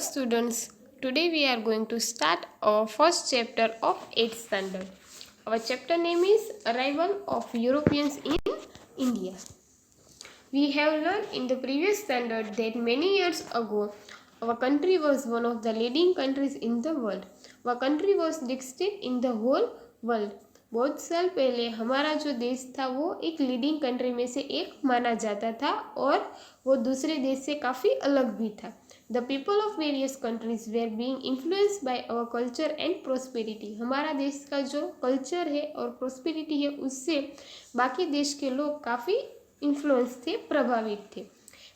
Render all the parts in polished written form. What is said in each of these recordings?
students, today we are going to start our first chapter of 8th standard. Our chapter name is Arrival of Europeans in India. We have learned in the previous standard that many years ago our country was one of the leading countries in the world. Our country was listed in the whole world. बहुत साल पहले हमारा जो देश था वो एक leading country में से एक माना जाता था और वो दूसरे देश से काफ़ी अलग भी था. The people of various countries were being influenced by our culture and prosperity. हमारा देश का जो कल्चर है और प्रोस्पेरिटी है उससे बाकी देश के लोग काफ़ी इन्फ्लुएंस थे, प्रभावित थे.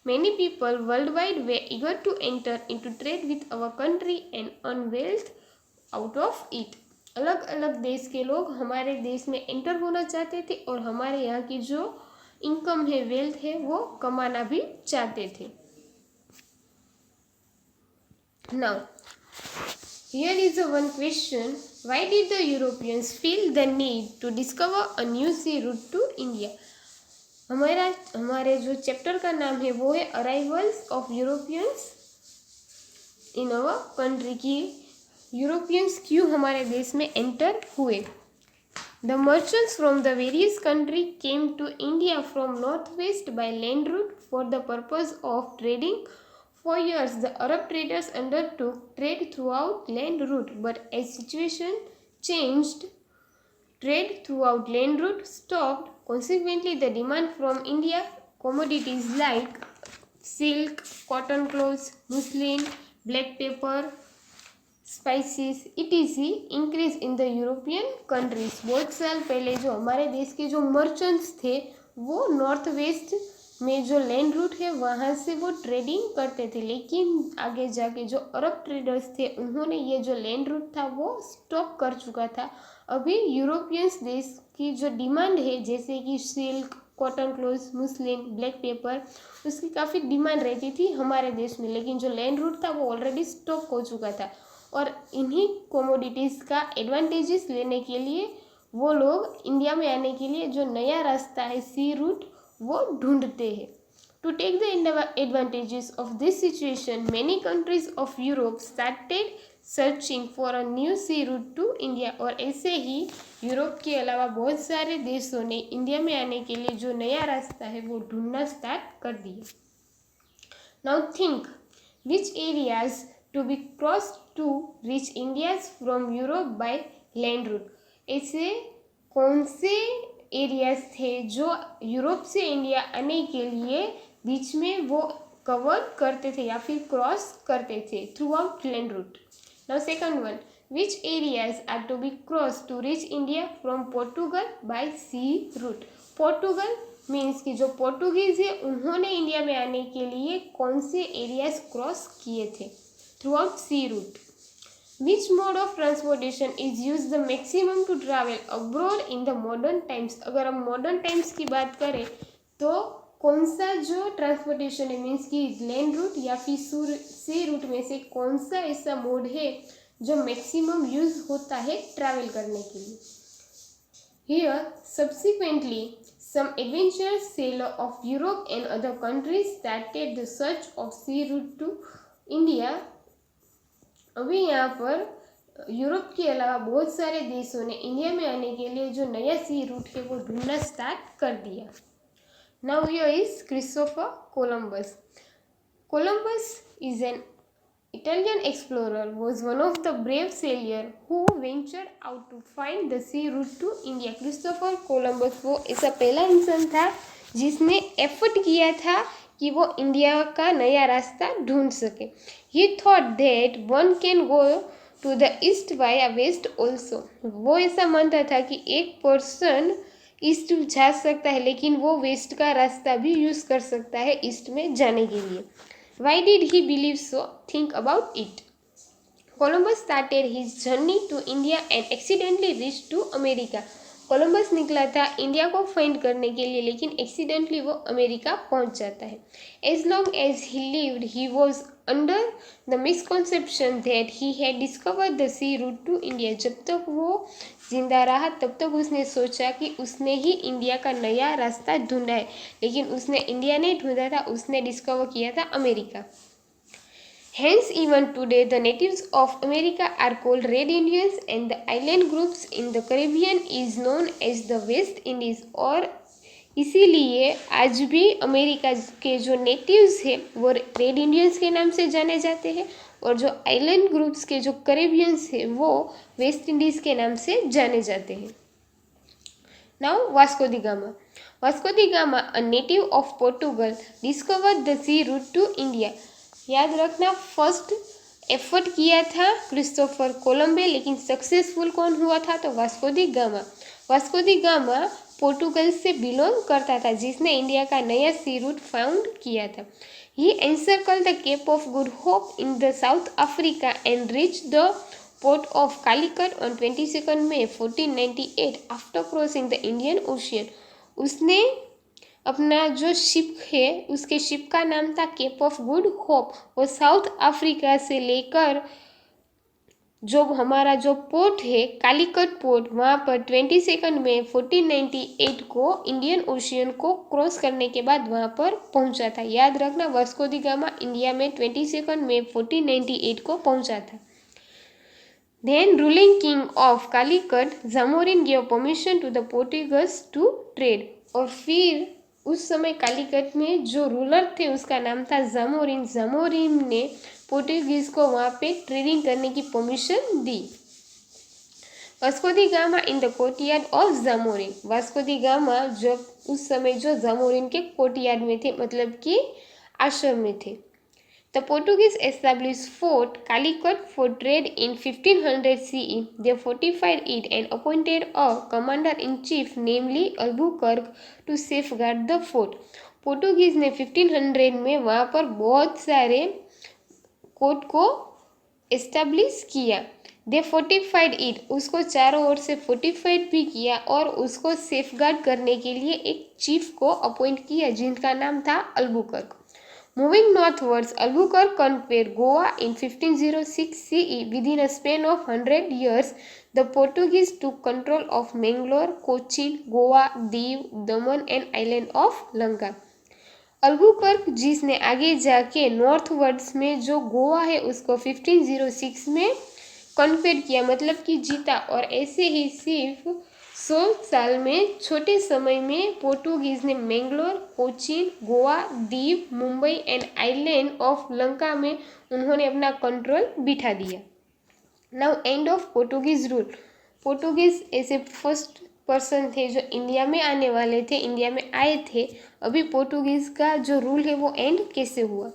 Many people worldwide were eager to enter into trade with our country and earn wealth out of it. अलग अलग देश के लोग हमारे देश में एंटर होना चाहते थे और हमारे यहाँ की जो इनकम है, वेल्थ है, वो कमाना भी चाहते थे. Now, here is a one question. Why did the Europeans feel the need to discover a new sea route to India? हमारे जो चैप्टर का नाम है वो है arrivals of Europeans in our country की यूरोपियंस क्यों हमारे देश में एंटर हुए. The merchants from the various country came to India from north west by land route for the purpose of trading. For years, the Arab traders undertook trade throughout land route, but as situation changed, trade throughout land route stopped. Consequently, the demand from India commodities like silk, cotton clothes, muslin, black pepper, spices etc. increase in the European countries. बहुत साल पहले जो हमारे देश के जो merchants थे वो नॉर्थ वेस्ट में जो लैंड रूट है वहाँ से वो ट्रेडिंग करते थे, लेकिन आगे जाके जो अरब ट्रेडर्स थे उन्होंने ये जो लैंड रूट था वो स्टॉप कर चुका था. अभी यूरोपियंस देश की जो डिमांड है जैसे कि silk, cotton clothes, muslin, black pepper, उसकी काफ़ी डिमांड रहती थी हमारे देश में, लेकिन जो लैंड रूट था वो ऑलरेडी स्टॉप हो चुका था और इन्हीं कोमोडिटीज़ का एडवांटेजेस लेने के लिए वो लोग इंडिया में आने के लिए जो नया रास्ता है सी रूट वो ढूंढते हैं. To take the advantages of this situation many countries of Europe started searching for a new sea route to India. और ऐसे ही यूरोप के अलावा बहुत सारे देशों ने इंडिया में आने के लिए जो नया रास्ता है वो ढूंढना स्टार्ट कर दिया. Now think which areas to be cross to reach India from Europe by land route. ऐसे कौन से एरियाज थे जो यूरोप से इंडिया आने के लिए बीच में वो कवर करते थे या फिर क्रॉस करते थे throughout land route. Now second one, which areas are to be cross to reach India from Portugal by sea route. Portugal means कि जो पोर्टुगीज है उन्होंने इंडिया में आने के लिए कौन से एरियाज क्रॉस किए थे throughout sea route. Which mode of transportation is used the maximum to travel abroad in the modern times. अगर हम मॉडर्न टाइम्स की बात करें तो कौन सा जो ट्रांसपोर्टेशन है मीन्स कि लैंड रूट या फिर सी रूट में से कौन सा ऐसा मोड है जो मैक्सिमम यूज होता है ट्रैवल करने के लिए. Here subsequently some adventurous sailor of Europe and other countries started the search of sea route to India. अभी यहाँ पर यूरोप के अलावा बहुत सारे देशों ने इंडिया में आने के लिए जो नया सी रूट है वो ढूंढना स्टार्ट कर दिया. Now here is Christopher Columbus. Columbus is an Italian explorer, was one of the brave sailors who ventured out to find the sea route to India. Christopher Columbus वो ऐसा पहला इंसान था जिसने एफर्ट किया था कि वो इंडिया का नया रास्ता ढूंढ सके. He thought that one can go to the east via west also. वो ऐसा मानता था कि एक पर्सन ईस्ट जा सकता है लेकिन वो वेस्ट का रास्ता भी यूज़ कर सकता है ईस्ट में जाने के लिए. Why did he believe so? Think about it. Columbus started his journey to India and accidentally reached to America. Columbus निकला था इंडिया को फाइंड करने के लिए लेकिन एक्सीडेंटली वो अमेरिका पहुंच जाता है. As long as he lived he was under the misconception that he had discovered the sea route to India. जब तक वो जिंदा रहा तब तक उसने सोचा कि उसने ही इंडिया का नया रास्ता ढूंढा है, लेकिन उसने इंडिया नहीं ढूंढा था, उसने डिस्कवर किया था America. Hence, even today, the natives of America are called Red Indians, and the island groups in the Caribbean is known as the West Indies. और इसीलिए आज भी अमेरिका के जो नेटिव्स हैं वो रेड इंडियंस के नाम से जाने जाते हैं, और जो आइलैंड ग्रुप्स के जो कैरेबियंस हैं वो वेस्ट इंडीज़ के नाम से जाने जाते हैं. Now Vasco da Gama. Vasco da Gama, a native of Portugal, discovered the sea route to India. याद रखना, फर्स्ट एफर्ट किया था क्रिस्टोफर कोलंबे, लेकिन सक्सेसफुल कौन हुआ था? तो Vasco da Gama. Vasco da gamma Portugal से बिलोंग करता था, जिसने इंडिया का नया सी रूट फाउंड किया था. He encircle the cape of good hope in the South Africa and reach the port of Calicut on 22 May 1498 after crossing the Indian ocean. उसने अपना जो शिप है उसके शिप का नाम था केप ऑफ गुड होप. वो साउथ अफ्रीका से लेकर जो हमारा जो पोर्ट है कालीकट पोर्ट, वहाँ पर 22 मई 1498 को इंडियन ओशियन को क्रॉस करने के बाद वहाँ पर पहुँचा था. याद रखना, वास्को दी गामा इंडिया में 22 मई 1498 को पहुँचा था. Then ruling king of Calicut, Zamorin gave permission to the Portuguese to trade. और फिर उस समय कालीकट में जो रूलर थे उसका नाम था जामोरिन. जामोरिन ने पोर्टुगीज को वहाँ पे ट्रेडिंग करने की परमिशन दी. Vasco da Gama in the courtyard of Zamorin. Vasco da Gama जब उस समय जो जामोरिन के कोर्टयार्ड में थे, मतलब कि आश्रम में थे. The Portuguese established Fort Calicut for trade in 1500 CE. They fortified it and appointed a commander-in-chief, namely Albuquerque, to safeguard the fort. Portuguese ने 1500 में वहाँ पर बहुत सारे कोर्ट को एस्टेब्लिश किया. दे फोर्टिफाइड इट, उसको चारों ओर से फोर्टिफाइड भी किया और उसको सेफगार्ड करने के लिए एक चीफ को अपॉइंट किया जिनका नाम था Albuquerque. Moving northwards, Albuquerque conquered Goa in 1506 CE. Within a span of 100 years, the Portuguese took control of Mangalore, Cochin, Goa, Diu, Daman and island of Lanka. Albuquerque जिसने आगे जाके नॉर्थवर्ड्स में जो गोवा है उसको 1506 में कन्क्वेर किया, मतलब कि जीता. और ऐसे ही सिर्फ 100 साल में, छोटे समय में पोर्टुगीज ने Mangalore, Cochin, Goa, Diu, Mumbai and island of Lanka में उन्होंने अपना कंट्रोल बिठा दिया. Now end of Portuguese rule. Portuguese ऐसे फर्स्ट पर्सन थे जो इंडिया में आने वाले थे, इंडिया में आए थे. अभी पोर्टुगीज का जो रूल है वो एंड कैसे हुआ?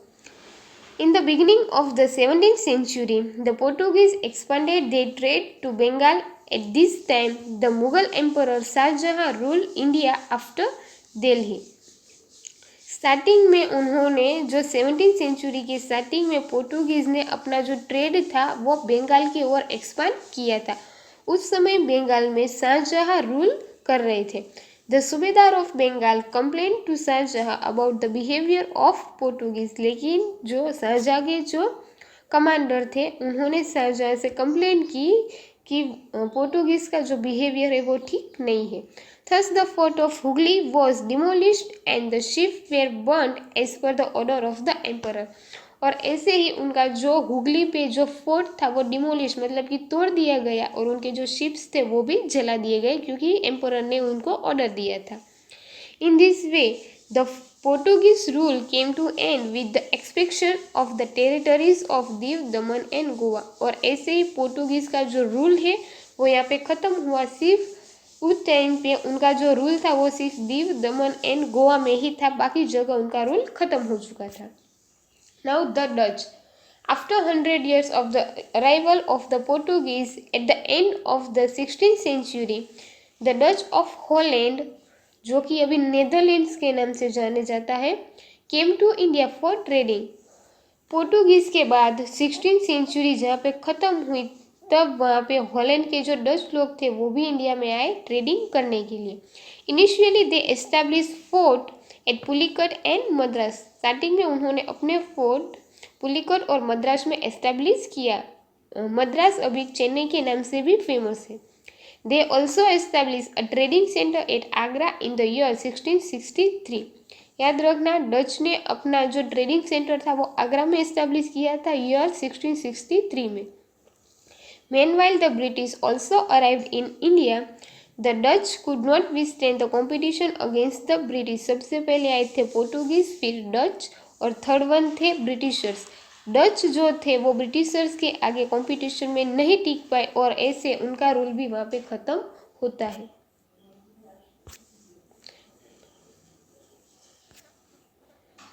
In the beginning of the 17th century, the Portuguese expanded their trade to Bengal. At this time, the Mughal Emperor Shah Jahan ruled India after Delhi. Starting में उन्होंने जो 17th सेंचुरी के starting में Portuguese ने अपना जो trade था वो बंगाल की ओर एक्सपांड किया था. उस समय बंगाल में शाहजहां रूल कर रहे थे. The subedar of Bengal complain to Shahjahan about the behaviour of Portuguese. लेकिन जो शाहजहां के जो कमांडर थे उन्होंने शाहजहां से कंप्लेन की कि पोर्टुगीज का जो बिहेवियर है वो ठीक नहीं है. Thus the fort of Hooghly was demolished and the ships were burnt as per the order of the emperor. और ऐसे ही उनका जो हुगली पे जो फोर्ट था वो डिमोलिश, मतलब कि तोड़ दिया गया, और उनके जो शिप्स थे वो भी जला दिए गए क्योंकि एम्परर ने उनको ऑर्डर दिया था. In this way the Portuguese rule came to end with the expection of the territories of Diu, Daman and Goa. और ऐसे ही पोर्टुगीज का जो रूल है वो यहाँ पे ख़त्म हुआ. सिर्फ उस टाइम पे उनका जो रूल था वो सिर्फ दीव, दमन एंड गोवा में ही था, बाकी जगह उनका रूल ख़त्म हो चुका था. Now the Dutch. After 100 years of the arrival of the Portuguese at the end of the 16th century, the Dutch of Holland, जो कि अभी नेदरलैंड्स के नाम से जाने जाता है, came to India for trading. Portuguese के बाद 16th सेंचुरी जहाँ पे ख़त्म हुई तब वहाँ पे हॉलैंड के जो डच लोग थे वो भी इंडिया में आए ट्रेडिंग करने के लिए. Initially they establish fort eight Pulicat and Madras. Starting में उन्होंने अपने फोर्ट पुलिकट और मद्रास में एस्टैब्लिश किया. मद्रास अभी चेन्नई के नाम से भी फेमस है. They also establish a trading centre at Agra in the year 1663. याद रखना, डच ने अपना जो ट्रेडिंग सेंटर था वो आगरा में इस्टेब्लिश किया था ईयर 1663 में। Meanwhile, the British also arrived in India. The Dutch could not withstand the competition against the British. सबसे पहले आए थे पोर्टुगीज, फिर डच और थर्ड वन थे ब्रिटिशर्स। डच जो थे वो ब्रिटिशर्स के आगे कंपटीशन में नहीं टिक पाए और ऐसे उनका रूल भी वहाँ पे ख़त्म होता है।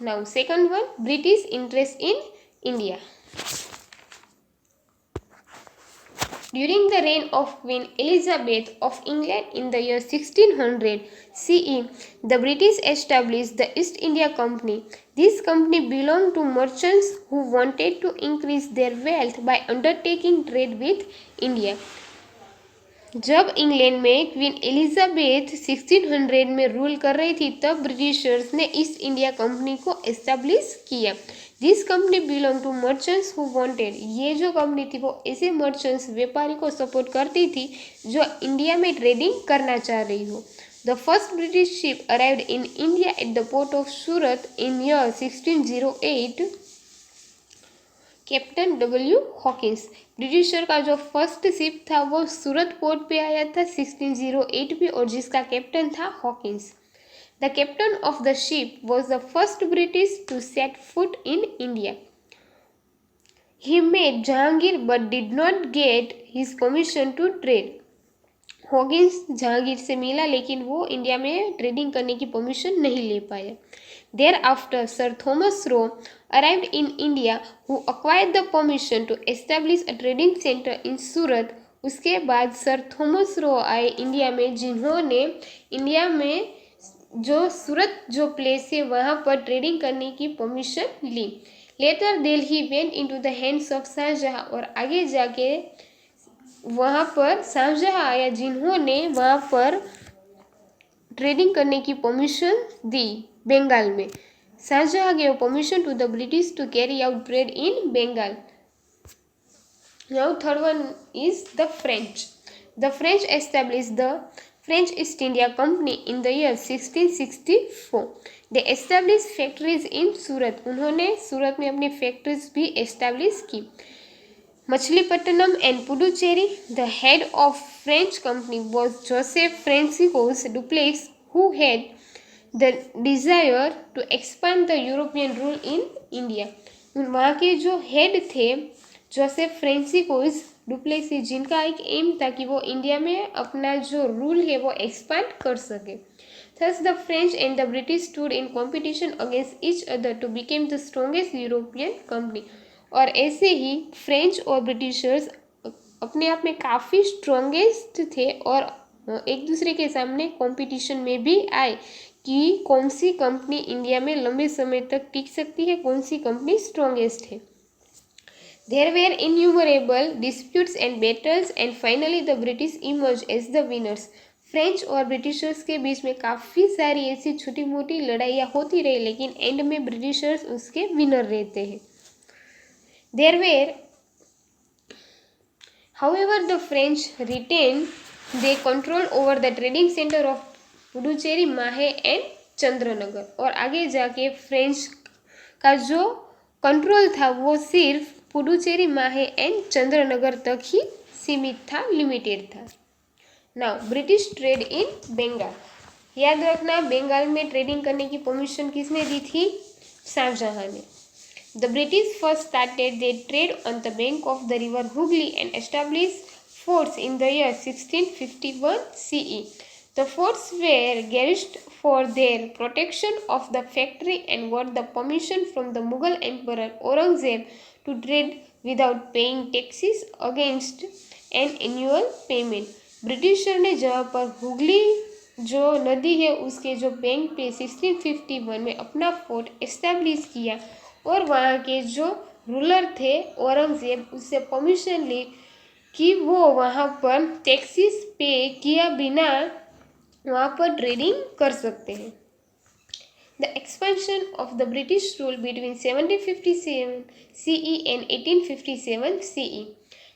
Now second one, British interest in India. During the reign of Queen Elizabeth of England in the year 1600 CE, the British established the East India Company. This company belonged to merchants who wanted to increase their wealth by undertaking trade with India. जब England में queen Elizabeth 1600 में rule कर रही थी तब Britishers ने East India Company को establish किया। This company belong to merchants who wanted, ये जो कंपनी थी वो ऐसे मर्चेंट्स व्यापारी को सपोर्ट करती थी जो इंडिया में ट्रेडिंग करना चाह रही हो। The first British ship arrived in India at the port of Surat in year 1608। Captain W Hawkins, britisher का जो फर्स्ट शिप था वो सूरत पोर्ट पे आया था 1608 में और जिसका कैप्टन था Hawkins. The captain of the ship was the first British to set foot in India. He made Jahangir but did not get his permission to trade. Hawkins Jahangir से मिला लेकिन वो इंडिया में ट्रेडिंग करने की परमिशन नहीं ले पाया। Thereafter, Sir Thomas Roe arrived in India, who acquired the permission to establish a trading center in Surat. उसके बाद सर थॉमस रो आए इंडिया में जिन्होंने इंडिया में जो सूरत जो प्लेस है वहाँ पर ट्रेडिंग करने की परमिशन ली। Later Delhi went into the hands of Shahjahan, और आगे जाके वहाँ पर शाहजहाँ आया जिन्होंने वहाँ पर ट्रेडिंग करने की परमिशन दी। बंगाल में Shahjahan gave permission to the British to carry out trade in Bengal. Now third one is the French. The French established the French East India Company in the year 1664. They established factories in सूरत, उन्होंने सूरत में अपनी factories भी establish की। Machilipatnam and Puducherry, the head of French company was Joseph Franciscus Dupleix, who had the desire to expand the European rule in India. वहाँ के जो head थे Joseph फ्रांसिस्कोस du Plessis, जिनका एक एम था कि वो इंडिया में अपना जो रूल है वो एक्सपांड कर सके। Thus the French and the British stood in competition against each other to become the strongest European company. और ऐसे ही फ्रेंच और ब्रिटिशर्स अपने आप में काफ़ी स्ट्रॉन्गेस्ट थे और एक दूसरे के सामने कंपटीशन में भी आए कि कौन सी कंपनी इंडिया में लंबे समय तक टिक सकती है, कौन सी कंपनी स्ट्रॉन्गेस्ट है। There were innumerable disputes and battles and finally the British emerge as the winners. French और ब्रिटिशर्स के बीच में काफ़ी सारी ऐसी छोटी मोटी लड़ाइयाँ होती रही लेकिन एंड में ब्रिटिशर्स उसके विनर रहते हैं। There were however the French retain they control over the trading centre of Puducherry, Mahe and Chandranagar, और आगे जाके फ्रेंच का जो कंट्रोल था वो सिर्फ पुडुचेरी, माहे एंड चंद्रनगर तक ही सीमित था, लिमिटेड था। Now British trade in Bengal, याद रखना बंगाल में ट्रेडिंग करने की परमिशन किसने दी थी? शाहजहाँ ने। The British first started their trade on the bank of the river Hooghly and established forts in the year 1651 CE. The forts were garrisoned for their protection of the factory and got the permission from the Mughal Emperor Aurangzeb to trade without paying taxes against an annual payment. Britisher ने जहाँ पर हुगली जो नदी है उसके जो bank पे 1651 में अपना फोर्ट एस्टेब्लिश किया और वहाँ के जो रूलर थे औरंगजेब उससे परमिशन ली कि वो वहाँ पर टैक्सेस पे किया बिना वहाँ पर ट्रेडिंग कर सकते हैं। The expansion of the British rule between 1757 CE and 1857 CE.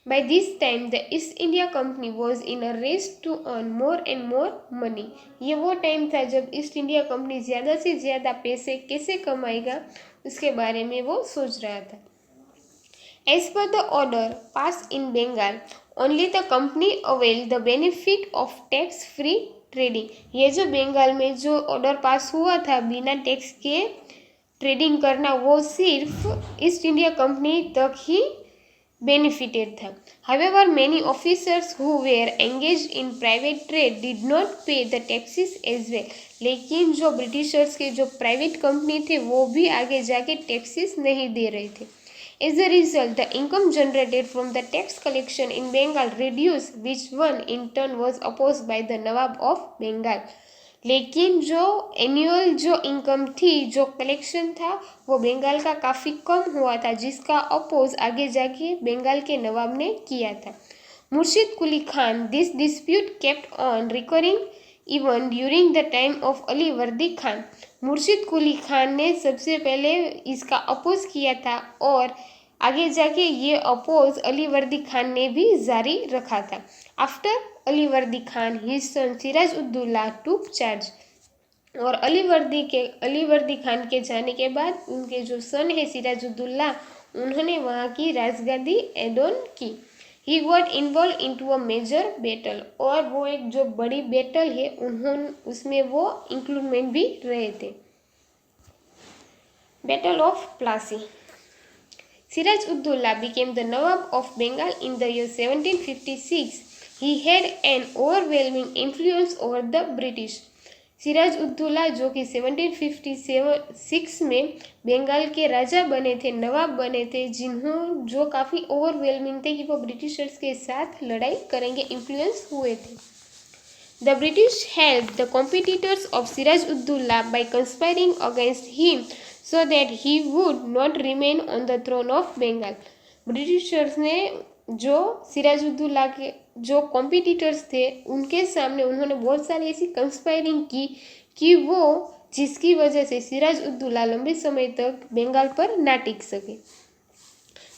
By this time, the East India Company was in a race to earn more and more money. ये वो टाइम था जब ईस्ट इंडिया कंपनी ज़्यादा से ज़्यादा पैसे कैसे कमाएगा उसके बारे में वो सोच रहा था. As per the order passed in Bengal, only the company availed the benefit of tax-free trading. ये जो बंगाल में जो ऑर्डर पास हुआ था बिना टैक्स के ट्रेडिंग करना, वो सिर्फ ईस्ट इंडिया कंपनी तक ही benefited था. However, many officers who were engaged in private trade did not pay the taxes as well. लेकिन जो ब्रिटिशर्स के जो प्राइवेट कंपनी थे वो भी आगे जाके टैक्सेस नहीं दे रहे थे. As a result, the income generated from the tax collection in Bengal reduced, which one in turn was opposed by the Nawab of Bengal. लेकिन जो एनुअल जो इनकम थी, जो कलेक्शन था, वो बंगाल का काफ़ी कम हुआ था, जिसका अपोज आगे जाके बंगाल के नवाब ने किया था. Murshid Quli Khan, this dispute kept on recurring even during the time of Ali Vardi Khan. मुर्शिद कुली खान ने सबसे पहले इसका अपोज किया था और आगे जाके ये अपोज अली वर्दी खान ने भी जारी रखा था. After Ali Vardi Khan, his son Siraj ud-Daula टूक चार्ज. और अली वर्दी खान के जाने के बाद उनके जो सन है सिराज उद्दौला, उन्होंने वहाँ की राजगादी एडोन की. He got involve into a major battle. और वो एक जो बड़ी बैटल है उसमें वो इंक्लूडमेंट भी रहे थे. Battle of Plassey. Siraj Uddaulah became the Nawab of Bengal in the year 1756. He had an overwhelming influence over the British. Siraj ud-Daula जो कि 1756 में बंगाल के राजा बने थे, नवाब बने थे, जो काफ़ी ओवरवेलमिंग थे कि वो ब्रिटिशर्स के साथ लड़ाई करेंगे, इन्फ्लुएंस हुए थे. The British helped the competitors of Siraj Uddaulah by conspiring against him so that he would not remain on the throne of Bengal. Britishers ने जो सिराज उद्दौला के जो कॉम्पिटिटर्स थे उनके सामने उन्होंने बहुत सारी ऐसी कंस्पायरिंग की कि वो जिसकी वजह से सिराज उद्दौला लंबे समय तक बंगाल पर ना टिक सके.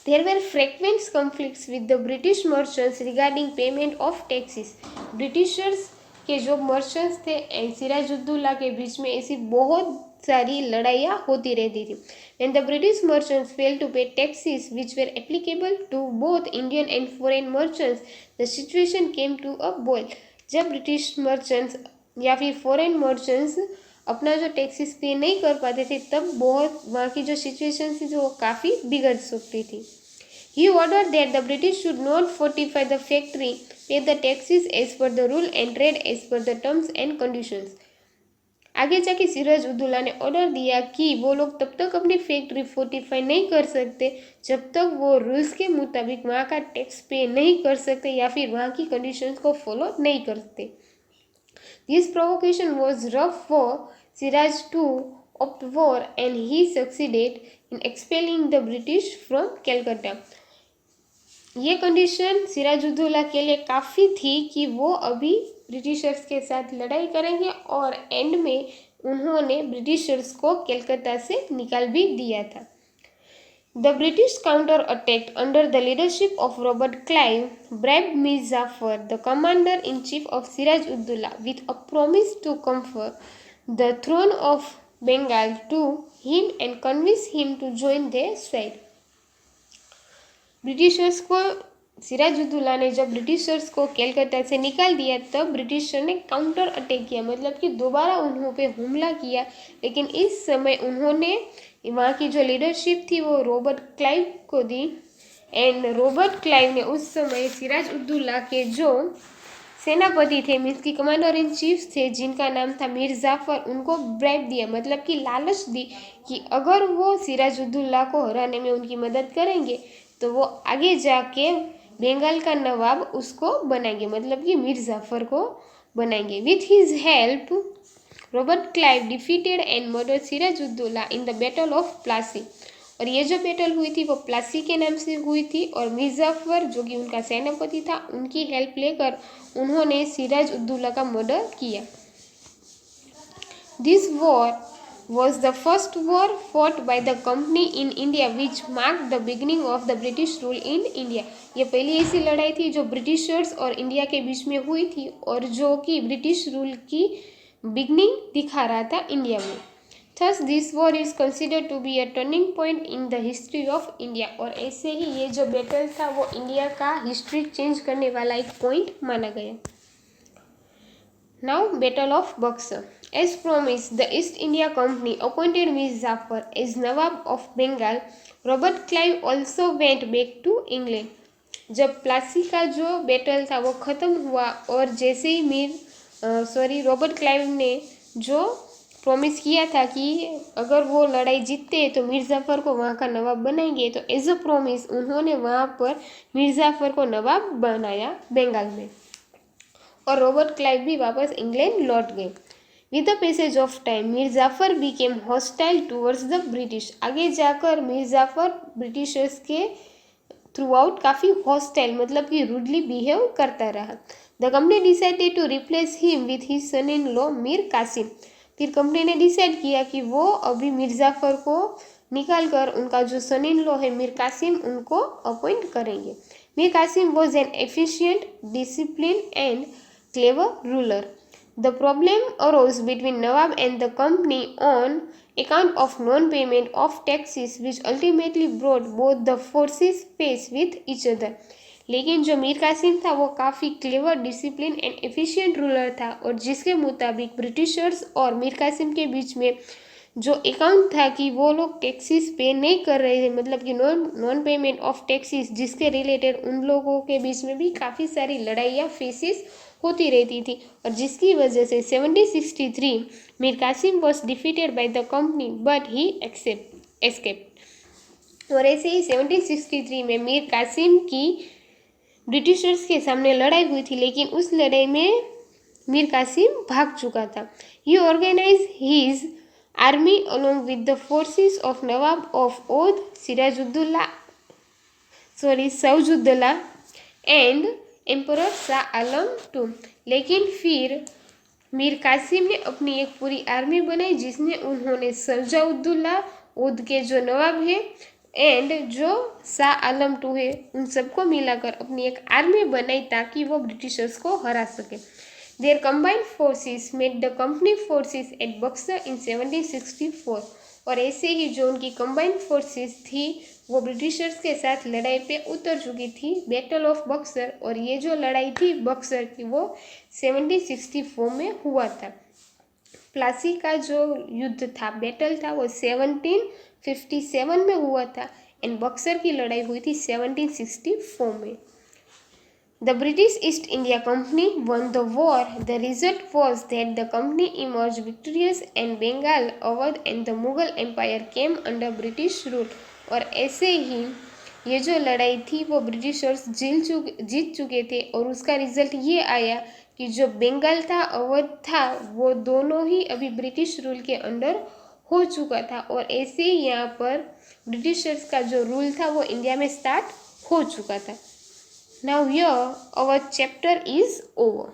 There were frequent conflicts with the British merchants regarding payment of taxes. Britishers के जो मर्चेंट्स थे सिराज उद्दौला के बीच में ऐसी बहुत सारी लड़ाइयाँ होती रहती थी. When the British merchants failed to pay taxes which were applicable to both Indian and foreign merchants, the situation came to a boil. जब ब्रिटिश मर्चेंट्स या फिर फॉरेन मर्चेंट्स अपना जो टैक्सेस पे नहीं कर पाते थे, तब बहुत वहाँ की जो सिचुएशन थी जो काफ़ी बिगड़ सकती थी. He ordered that the British should not fortify the factory, pay the taxes as per the rule and trade as per the terms and conditions. आगे जाके सिराज उद्दौला ने ऑर्डर दिया कि वो लोग तब तक अपनी फैक्ट्री फोर्टिफाई नहीं कर सकते जब तक वो रूल्स के मुताबिक वहाँ का टैक्स पे नहीं कर सकते या फिर वहाँ की कंडीशंस को फॉलो नहीं करते. This provocation was rough for Siraj to opt war and he succeeded in expelling the British from Calcutta. ये कंडीशन सिराज उद्दौला के लिए काफ़ी थी कि वो अभी ब्रिटिशर्स के साथ लड़ाई करेंगे और एंड में उन्होंने ब्रिटिशर्स को कलकत्ता से निकाल भी दिया था. The British counter-attacked under the leadership of Robert Clive, bribed Mir Jafar, the commander-in-chief of Siraj Uddaulah, with a promise to confer the throne of Bengal to him and convince him to join their side. Britishers को सिराज उद्दौला ने जब Britishers को कलकत्ता से निकाल दिया तब britisher ने counter attack किया, मतलब कि दोबारा उन्हों पे हमला किया. लेकिन इस समय उन्होंने वहाँ की जो लीडरशिप थी वो रॉबर्ट क्लाइव को दी एंड रॉबर्ट क्लाइव ने उस समय सिराज उद्दौला के जो सेनापति थे मीन्स की कमांडर इन चीफ थे जिनका नाम था मीर जाफर, उनको ब्राइब दिया, मतलब कि लालच दी कि अगर वो सिराज उद्दौला को हराने में उनकी मदद करेंगे तो वो आगे जाके बंगाल का नवाब उसको बनाएंगे, मतलब कि मीर जाफर को बनाएंगे. With his help Robert Clive defeated and murdered Siraj ud-Daula in the battle of Plassey. और ये जो बैटल हुई थी वो प्लासी के नाम से हुई थी और मीर जाफर जो कि उनका सेनापति था उनकी हेल्प लेकर उन्होंने सिराज उद्दौला का मर्डर किया. This war was the first war fought by the company in India which marked the beginning of the British rule in India. ये पहली ऐसी लड़ाई थी जो ब्रिटिशर्स और इंडिया के बीच में हुई थी और जो कि ब्रिटिश रूल की बिगनिंग दिखा रहा था इंडिया में. Thus this war is considered to be a turning point in the history of India. और ऐसे ही ये जो बैटल था वो इंडिया का हिस्ट्री चेंज करने वाला एक पॉइंट माना गया. Now Battle of Buxar. As promised, the East India Company appointed Mir Jafar as Nawab of Bengal. Robert Clive also went back to England. जब प्लासी का जो बैटल था वो ख़त्म हुआ और जैसे ही रॉबर्ट क्लाइव ने जो प्रॉमिस किया था कि अगर वो लड़ाई जीतते तो मीर जाफ़र को वहाँ का नवाब बनाएंगे, तो एज अ प्रॉमिस उन्होंने वहाँ पर मीर जाफ़र को नवाब बनाया बंगाल में और रॉबर्ट क्लाइव भी वापस इंग्लैंड लौट गए. With the passage of time Mir Jafar became hostile towards the British. आगे जाकर मीर जाफ़र ब्रिटिशर्स के थ्रू आउट काफ़ी हॉस्टाइल मतलब कि रूडली बिहेव करता रहा. The company decided to replace him with his son in law Mir Kasim. फिर कंपनी ने डिसाइड किया कि वो अभी मीर जाफ़र को निकाल कर उनका जो सन इन लॉ है मीर कासिम उनको अपॉइंट करेंगे. Mir Kasim was an efficient, discipline and clever ruler. The problem arose between Nawab and the company on account of non-payment of taxes which ultimately brought both the forces face with each other. लेकिन जो मीर कासिम था वो काफ़ी clever, discipline and efficient ruler था और जिसके मुताबिक Britishers और मीर कासिम के बीच में जो अकाउंट था कि वो लोग टैक्सेस पे नहीं कर रहे थे, मतलब कि नॉन पेमेंट ऑफ टैक्सेस, जिसके रिलेटेड उन लोगों के बीच में भी काफ़ी सारी लड़ाइयाँ फेसेस होती रहती थी और जिसकी वजह से 1763 Mir Kasim was defeated by the company but he escaped. और ऐसे ही 1763 में मीर कासिम की ब्रिटिशर्स के सामने लड़ाई हुई थी, लेकिन उस लड़ाई में मीर कासिम भाग चुका था. He organise his army along with the forces of nawab of Oudh Shujauddaula and emperor Shah Alam too. लेकिन फिर मीर कासिम ने अपनी एक पूरी आर्मी बनाई जिसमें उन्होंने सौजुद्दौला ओध के जो नवाब है एंड जो शाह आलम टू है उन सबको मिलाकर अपनी एक आर्मी बनाई ताकि वो ब्रिटिशर्स को हरा सके. Their combined forces made the company forces at Buxar in 1764. और ऐसे ही जो उनकी कंबाइंड फोर्सेस थी वो ब्रिटिशर्स के साथ लड़ाई पे उतर चुकी थी, बैटल ऑफ बक्सर. और ये जो लड़ाई थी बक्सर की वो 1764 में हुआ था. प्लासी का जो युद्ध था, बैटल था, वो 1757 में हुआ था एंड बक्सर की लड़ाई हुई थी 1764 में. The British East India Company won the war. The result was that the company emerged victorious and Bengal, Awadh and the Mughal Empire came under British rule. और ऐसे ही ये जो लड़ाई थी वो ब्रिटिशर्स जीत चुके थे और उसका रिजल्ट ये आया कि जो बंगाल था, अवध था, वो दोनों ही अभी ब्रिटिश रूल के अंडर हो चुका था और ऐसे ही यहाँ पर ब्रिटिशर्स का जो रूल था वो इंडिया में स्टार्ट हो चुका था. Now here our chapter is over.